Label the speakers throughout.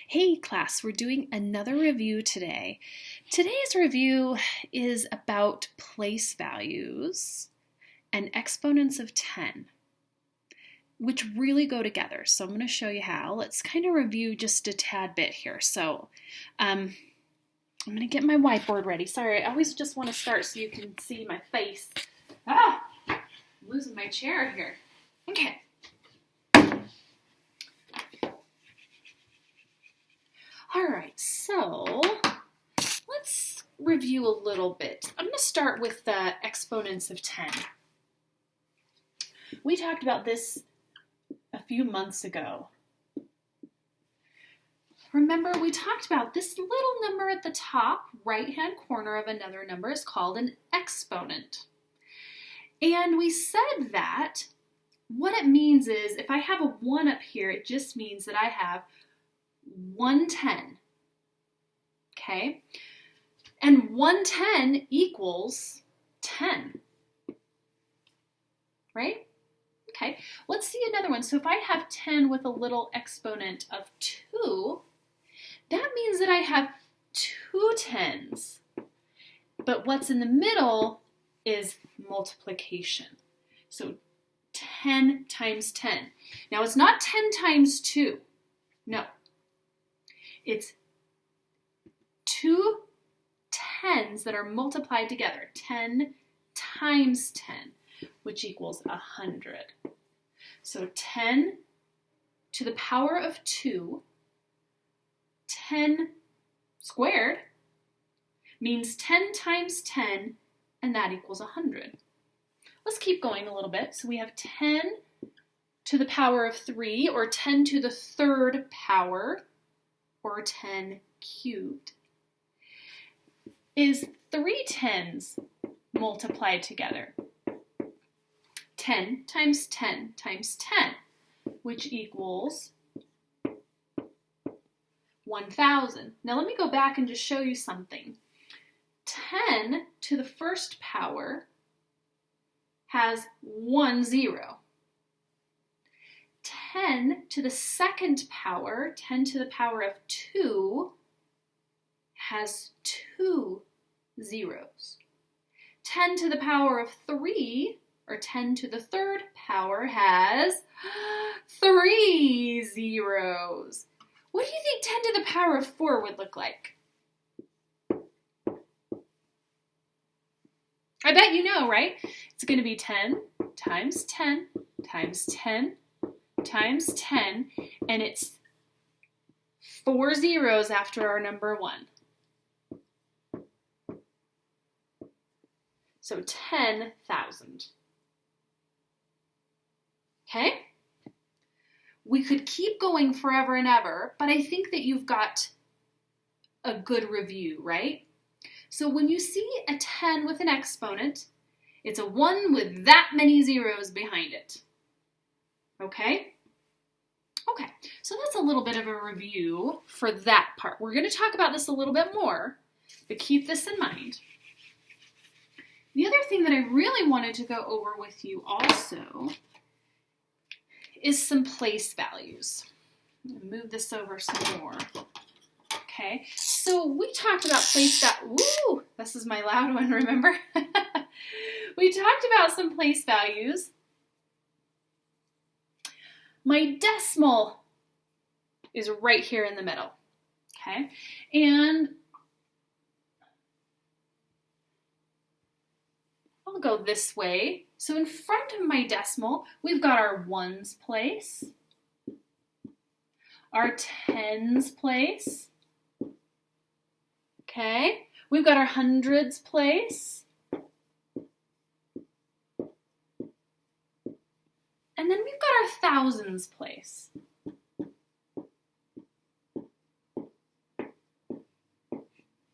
Speaker 1: Hey class, we're doing another review today. Today's review is about place values and exponents of 10, which really go together. So I'm going to show you how. Let's kind of review just a tad bit here. So I'm going to get my whiteboard ready. Sorry, I always just want to start so you can see my face. I'm losing my chair here. Okay. All right, so let's review a little bit. I'm going to start with the exponents of 10. We talked about this a few months ago. Remember, we talked about this little number at the top right-hand corner of another number is called an exponent. And we said that what it means is if I have a 1 up here, it just means that I have 110. Okay? And 110 equals 10. Right? Okay, let's see another one. So if I have 10 with a little exponent of 2, that means that I have 2 tens. But what's in the middle is multiplication. So 10 times 10. Now it's not 10 times 2. No. It's 2 tens that are multiplied together. 10 times 10, which equals 100. So 10 to the power of 2, 10 squared, means 10 times 10, and that equals 100. Let's keep going a little bit. So we have 10 to the power of 3, or 10 to the third power, or 10 cubed. Is 3 tens multiplied together? 10 times 10 times 10, which equals 1,000. Now let me go back and just show you something. 10 to the first power has 1 0. 10 to the second power, 10 to the power of 2, has 2 zeros. 10 to the power of 3, or 10 to the third power, has 3 zeros. What do you think 10 to the power of 4 would look like? I bet you know, right? It's going to be 10 times 10 times 10 times 10, and it's 4 zeros after our number 1. So 10,000. Okay? We could keep going forever and ever, but I think that you've got a good review, right? So when you see a 10 with an exponent, it's a 1 with that many zeros behind it. Okay? Okay, so that's a little bit of a review for that part. We're going to talk about this a little bit more, but keep this in mind. The other thing that I really wanted to go over with you also is some place values. Move this over some more. Okay, so we talked about place values. Woo, this is my loud one, remember? We talked about some place values. My decimal is right here in the middle. Okay, and I'll go this way. So in front of my decimal, we've got our ones place, our tens place, okay? We've got our hundreds place, and then we've got our thousands place.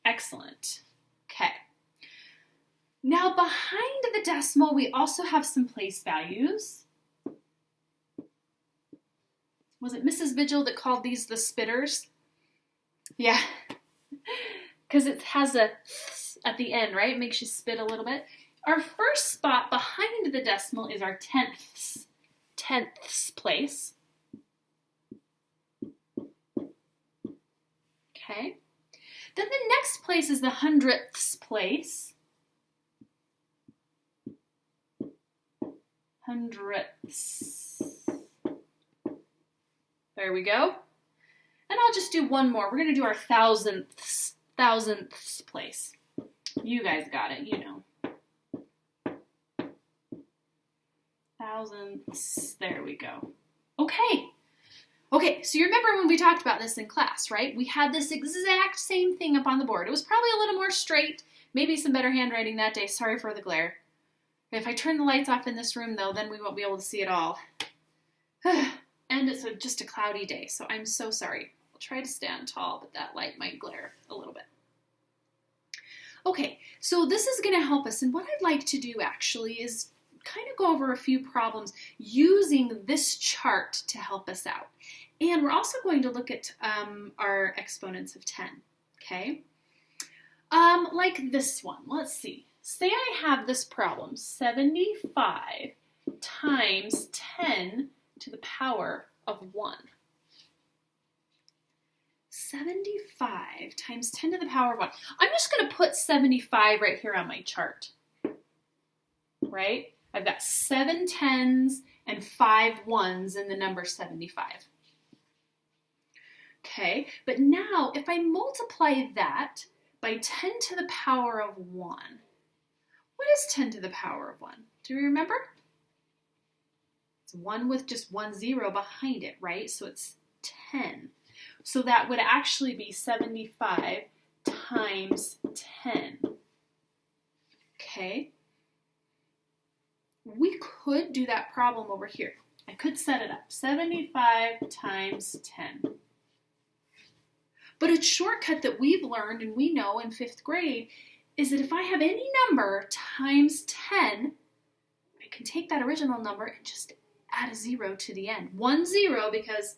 Speaker 1: Excellent. Okay. Now behind the decimal, we also have some place values. Was it Mrs. Vigil that called these the spitters? Yeah, because it has a at the end, right? It makes you spit a little bit. Our first spot behind the decimal is our tenths place. okay? Then the next place is the hundredths place. Hundredths. There we go. And I'll just do one more. We're going to do our thousandths place. You guys got it, you know. Thousandths. There we go. Okay. Okay, so you remember when we talked about this in class, right? We had this exact same thing up on the board. It was probably a little more straight, maybe some better handwriting that day. Sorry for the glare. If I turn the lights off in this room, though, then we won't be able to see it all. And it's just a cloudy day, so I'm so sorry. I'll try to stand tall, but that light might glare a little bit. Okay, so this is going to help us, and what I'd like to do actually is kind of go over a few problems using this chart to help us out. And we're also going to look at our exponents of 10, okay? Like this one, let's see. Say I have this problem, 75 times 10 to the power of 1. 75 times 10 to the power of 1. I'm just going to put 75 right here on my chart, right? I've got 7 tens and 5 ones in the number 75. Okay, but now if I multiply that by 10 to the power of 1, what is 10 to the power of 1? Do you remember? It's 1 with just 1 0 behind it, right? So it's 10. So that would actually be 75 times 10. Okay? We could do that problem over here. I could set it up. 75 times 10. But a shortcut that we've learned and we know in 5th grade is that if I have any number times 10, I can take that original number and just add a 0 to the end. 1 0 because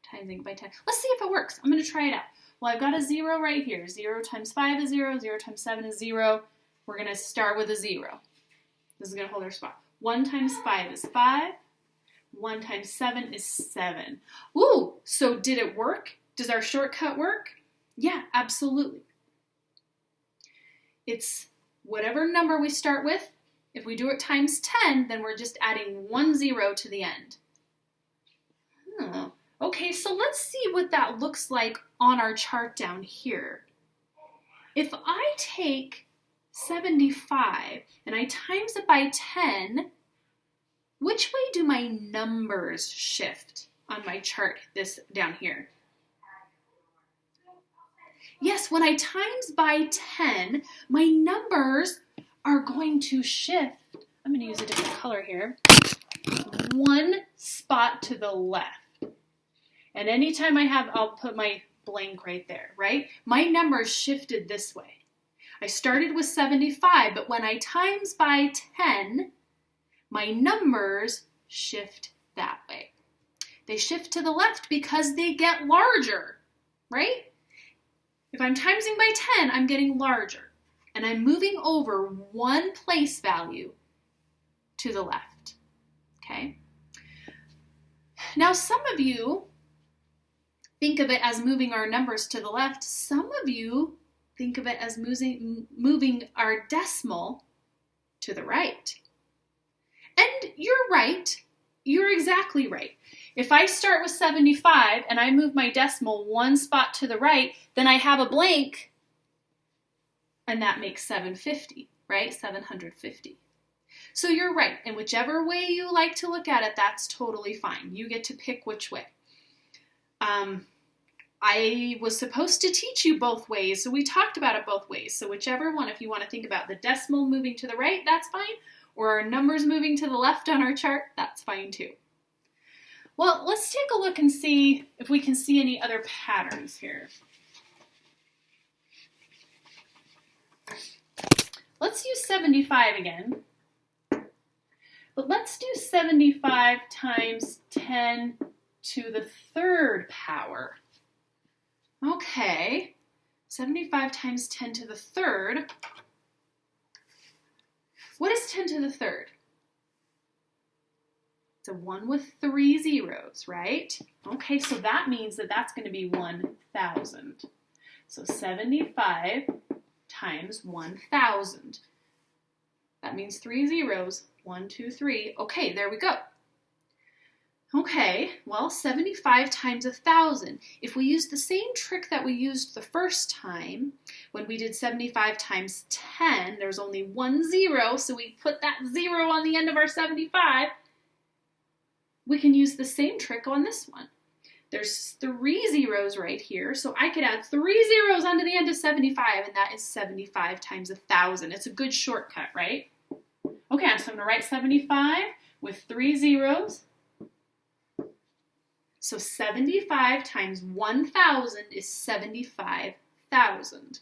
Speaker 1: timesing by 10. Let's see if it works. I'm going to try it out. Well, I've got a 0 right here. 0 times 5 is 0. 0 times 7 is 0. We're going to start with a 0. This is going to hold our spot. 1 times 5 is 5. 1 times 7 is 7. Ooh, so did it work? Does our shortcut work? Yeah, absolutely. It's whatever number we start with. If we do it times 10, then we're just adding 1 0 to the end. Oh. Okay, so let's see what that looks like on our chart down here. If I take 75 and I times it by 10, which way do my numbers shift on my chart this down here? Yes, when I times by 10, my numbers are going to shift. I'm going to use a different color here. 1 spot to the left. And anytime I'll put my blank right there, right? My numbers shifted this way. I started with 75, but when I times by 10, my numbers shift that way. They shift to the left because they get larger, right? If I'm timesing by 10, I'm getting larger. And I'm moving over 1 place value to the left, okay? Now, some of you think of it as moving our numbers to the left. Some of you think of it as moving our decimal to the right. And you're right. You're exactly right. If I start with 75 and I move my decimal 1 spot to the right, then I have a blank, and that makes 750, right? 750. So you're right, and whichever way you like to look at it, that's totally fine. You get to pick which way. I was supposed to teach you both ways, so we talked about it both ways. So whichever one, if you want to think about the decimal moving to the right, that's fine, or our numbers moving to the left on our chart, that's fine too. Well, let's take a look and see if we can see any other patterns here. Let's use 75 again. But let's do 75 times 10 to the 3rd power. Okay, 75 times 10 to the 3rd. What is 10 to the 3rd? It's a 1 with 3 zeros, right? Okay, so that means that that's going to be 1,000. So 75 times 1,000. That means 3 zeros. 1, 2, 3. Okay, there we go. Okay, well, 75 times 1,000. If we use the same trick that we used the first time, when we did 75 times 10, there's only 1 0, so we put that 0 on the end of our 75. We can use the same trick on this one. There's 3 zeros right here, so I could add 3 zeros onto the end of 75, and that is 75 times 1,000. It's a good shortcut, right? Okay, so I'm going to write 75 with 3 zeros. So 75 times 1,000 is 75,000.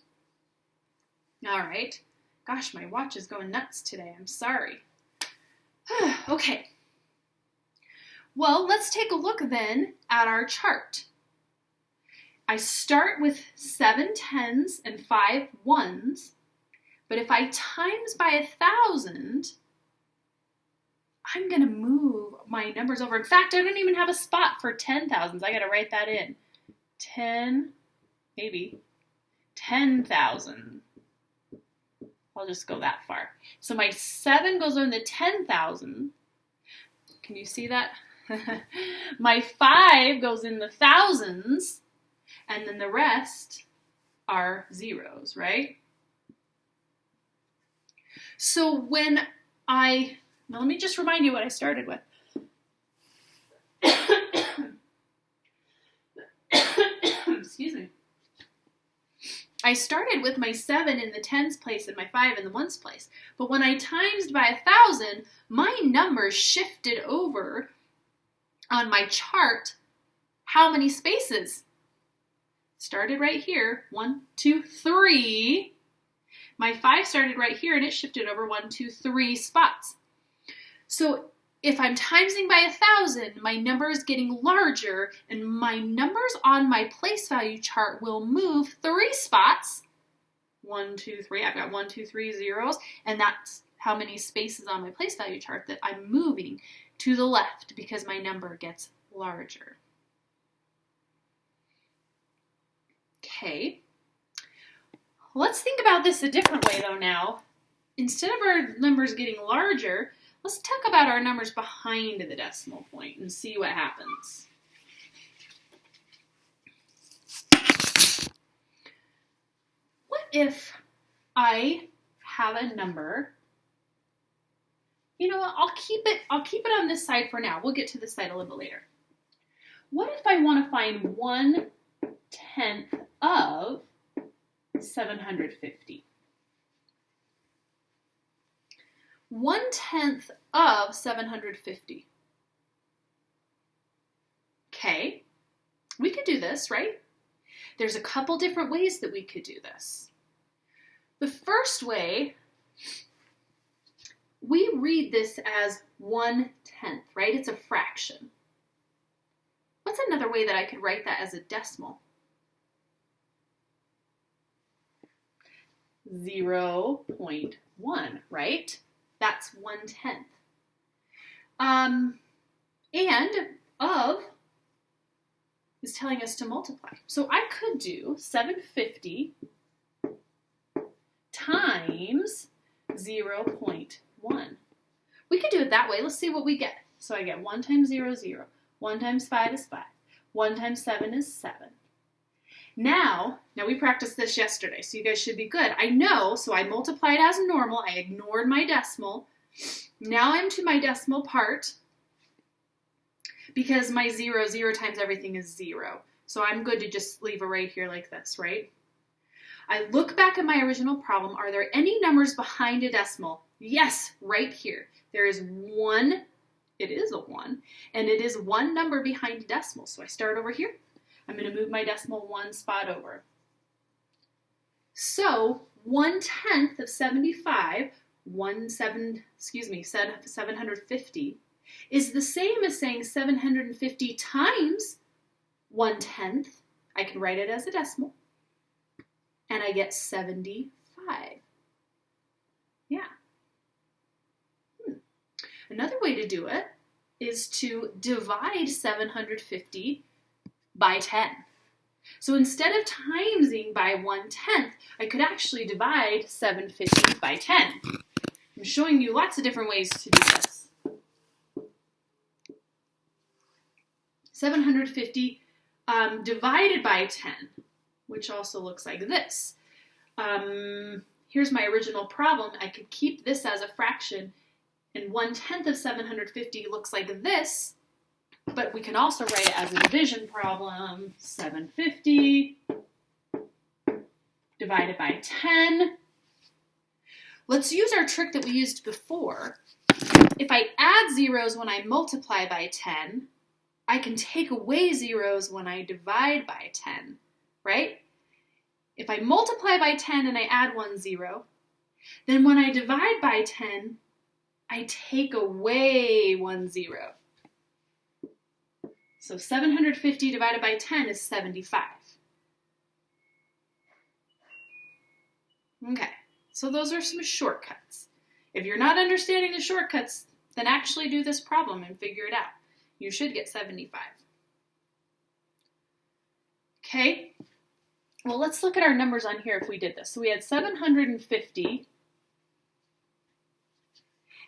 Speaker 1: All right. Gosh, my watch is going nuts today. I'm sorry. Okay. Well, let's take a look then at our chart. I start with 7 tens and 5 ones, but if I times by 1,000, I'm going to move my numbers over. In fact, I don't even have a spot for 10,000s. I got to write that in. 10, maybe 10,000. I'll just go that far. So my 7 goes on the 10,000. Can you see that? My 5 goes in the thousands, and then the rest are zeros, right? So when now let me just remind you what I started with. Excuse me. I started with my 7 in the tens place and my 5 in the ones place. But when I times by 1,000, my numbers shifted over on my chart. How many spaces? Started right here. 1, 2, 3. My 5 started right here and it shifted over 1, 2, 3 spots. So if I'm timesing by 1,000, my number is getting larger, and my numbers on my place value chart will move 3 spots. 1, 2, 3. I've got 1, 2, 3 zeros, and that's how many spaces on my place value chart that I'm moving to the left because my number gets larger. Okay. Let's think about this a different way though now. Instead of our numbers getting larger, let's talk about our numbers behind the decimal point and see what happens. What if I have a number? You know what? I'll keep it on this side for now. We'll get to this side a little bit later. What if I want to find 1/10 of 750? 1/10 of 750. Okay, we could do this, right? There's a couple different ways that we could do this. The first way, we read this as 1/10, right? It's a fraction. What's another way that I could write that as a decimal? 0.1, right? That's 1/10. And of is telling us to multiply. So I could do 750 times 0.1. We could do it that way. Let's see what we get. So I get 1 times 0 is 0. 1 times 5 is 5. 1 times 7 is 7. Now we practiced this yesterday, so you guys should be good. I know, so I multiplied as normal. I ignored my decimal. Now I'm to my decimal part because my 0 times everything is 0. So I'm good to just leave it right here like this, right? I look back at my original problem. Are there any numbers behind a decimal? Yes, right here. There is 1. It is a 1. And it is 1 number behind a decimal. So I start over here. I'm going to move my decimal 1 spot over. So 1/10 of 75, 750, is the same as saying 750 times 1/10. I can write it as a decimal. And I get 75. Yeah. Another way to do it is to divide 750 by 10. So instead of timesing by 1/10, I could actually divide 750 by 10. I'm showing you lots of different ways to do this. 750 divided by 10, which also looks like this. Here's my original problem. I could keep this as a fraction, and 1/10 of 750 looks like this, but we can also write it as a division problem. 750 divided by 10. Let's use our trick that we used before. If I add zeros when I multiply by 10, I can take away zeros when I divide by 10, right? If I multiply by 10 and I add 1 0, then when I divide by 10, I take away 1 0. So 750 divided by 10 is 75. Okay, so those are some shortcuts. If you're not understanding the shortcuts, then actually do this problem and figure it out. You should get 75. Okay, well, let's look at our numbers on here if we did this. So we had 750.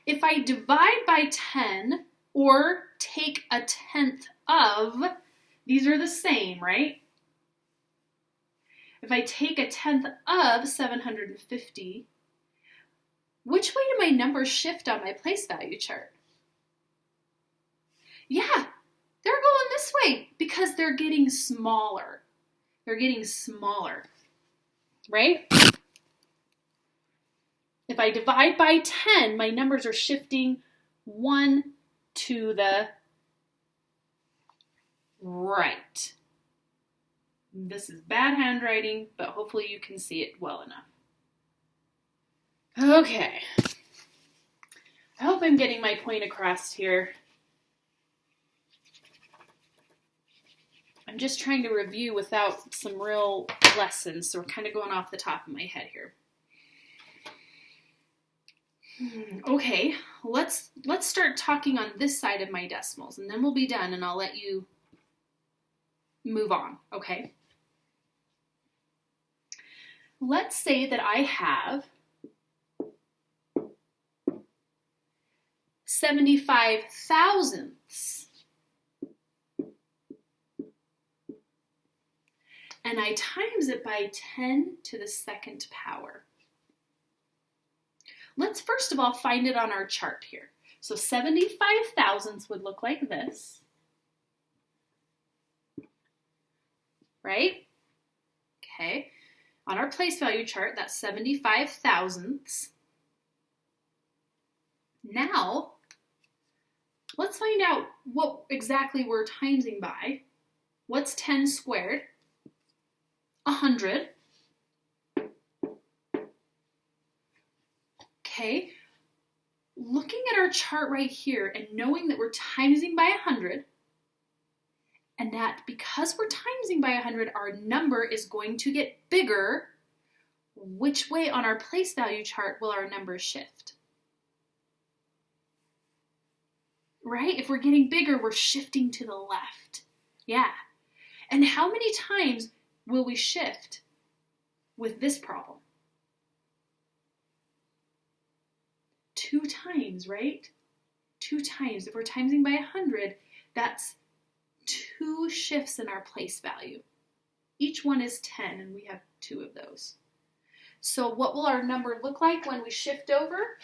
Speaker 1: If I divide by 10 or take a tenth of, these are the same, right? If I take a tenth of 750, which way do my numbers shift on my place value chart? Yeah, they're going this way because they're getting smaller. They're getting smaller, right? If I divide by 10, my numbers are shifting 1 to the right. This is bad handwriting, but hopefully you can see it well enough. Okay. I hope I'm getting my point across here. I'm just trying to review without some real lessons, so we're kind of going off the top of my head here. Okay, let's start talking on this side of my decimals, and then we'll be done, and I'll let you move on, okay? Let's say that I have 75 thousandths. And I times it by 10 to the second power. Let's first of all find it on our chart here. So 75 thousandths would look like this, right? Okay, on our place value chart, that's 75 thousandths. Now, let's find out what exactly we're timesing by. What's 10 squared? 100. Okay, looking at our chart right here and knowing that we're timesing by 100, and that because we're timesing by 100, our number is going to get bigger, which way on our place value chart will our numbers shift? Right? If we're getting bigger, we're shifting to the left. Yeah. And how many times will we shift with this problem? 2 times, right? 2 times. If we're timesing by 100, that's 2 shifts in our place value. Each one is 10, and we have 2 of those. So what will our number look like when we shift over?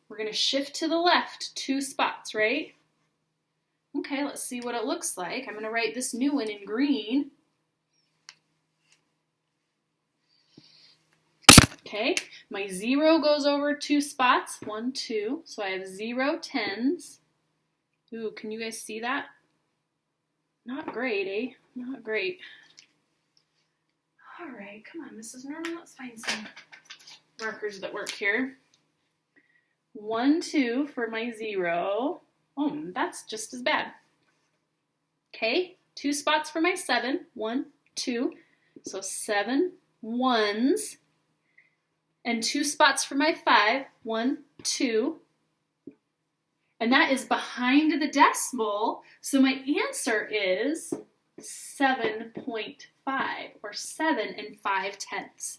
Speaker 1: We're going to shift to the left 2 spots, right? Okay, let's see what it looks like. I'm going to write this new one in green. Okay, my 0 goes over 2 spots, 1, 2, so I have 0 tens. Ooh, can you guys see that? Not great, eh? Not great. All right, come on, Mrs. Norman, let's find some markers that work here. 1, 2 for my 0. Oh, that's just as bad. Okay, 2 spots for my 7. 1, 2. So 7 ones. And 2 spots for my 5. 1, 2. And that is behind the decimal, so my answer is 7.5, or 7 5/10.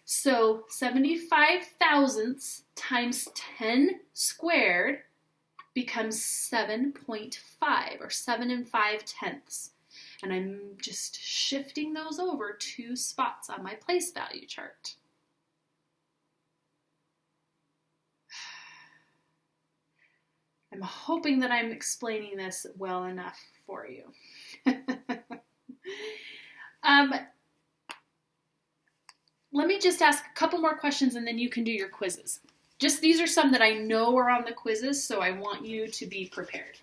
Speaker 1: So 75 thousandths times 10 squared becomes 7.5, or 7 5/10. And I'm just shifting those over 2 spots on my place value chart. I'm hoping that I'm explaining this well enough for you. Let me just ask a couple more questions and then you can do your quizzes. Just these are some that I know are on the quizzes, so I want you to be prepared.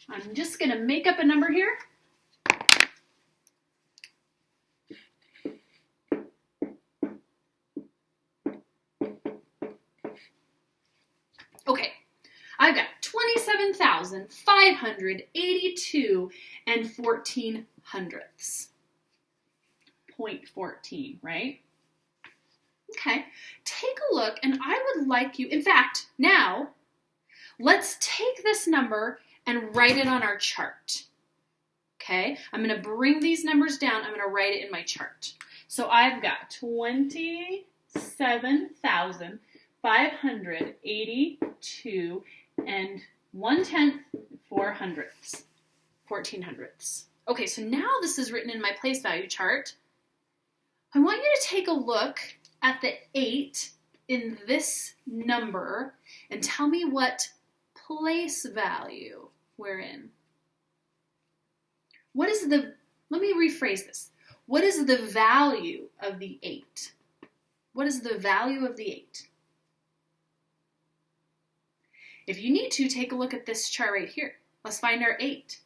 Speaker 1: I'm just going to make up a number here. Okay, I've got 27,582 and 14 hundredths. 0.14, right? Okay, take a look, and I would like you, in fact, now, let's take this number and write it on our chart. Okay, I'm going to bring these numbers down. I'm going to write it in my chart. So I've got 27,582 and 1/10 4 hundredths, 14 hundredths. Okay, so now this is written in my place value chart. I want you to take a look at the 8 in this number and tell me what place value we're in. What is the, let me rephrase this. What is the value of the 8? What is the value of the 8? If you need to, take a look at this chart right here. Let's find our 8.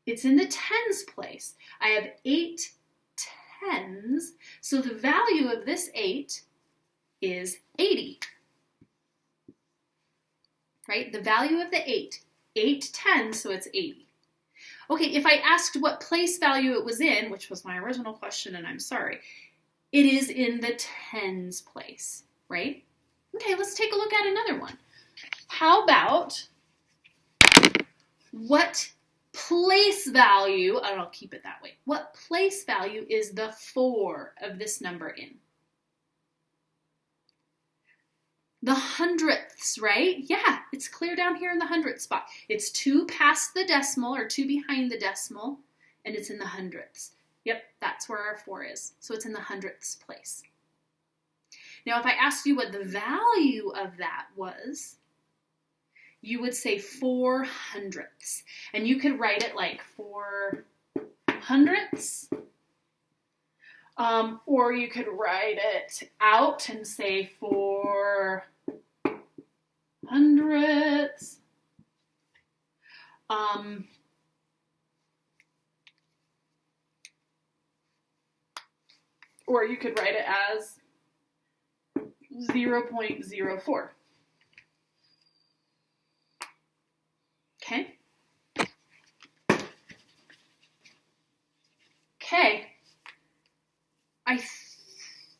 Speaker 1: It's in the tens place. I have 8 tens, so the value of this 8 is 80. Right? The value of the 8 tens, so it's 80. Okay, if I asked what place value it was in, which was my original question, and I'm sorry, it is in the tens place, right? Okay, let's take a look at another one. How about what place value, and I'll keep it that way, what place value is the 4 of this number in? The hundredths, right? Yeah, it's clear down here in the hundredth spot. It's 2 past the decimal, or 2 behind the decimal, and it's in the hundredths. Yep, that's where our 4 is. So it's in the hundredths place. Now, if I asked you what the value of that was, you would say 4 hundredths. And you could write it like 4 hundredths. Or you could write it out and say 4 hundredths. Or you could write it as 0.04. Okay? Okay. I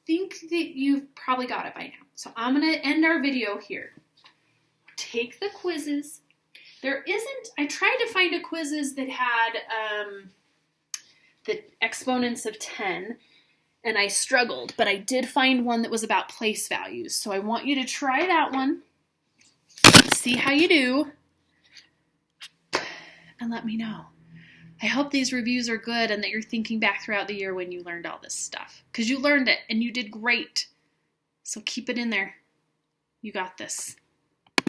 Speaker 1: think that you've probably got it by now. So I'm going to end our video here. Take the quizzes. I tried to find a quizzes that had the exponents of 10, and I struggled, but I did find one that was about place values. So I want you to try that one, see how you do, and let me know. I hope these reviews are good and that you're thinking back throughout the year when you learned all this stuff. Because you learned it and you did great. So keep it in there. You got this.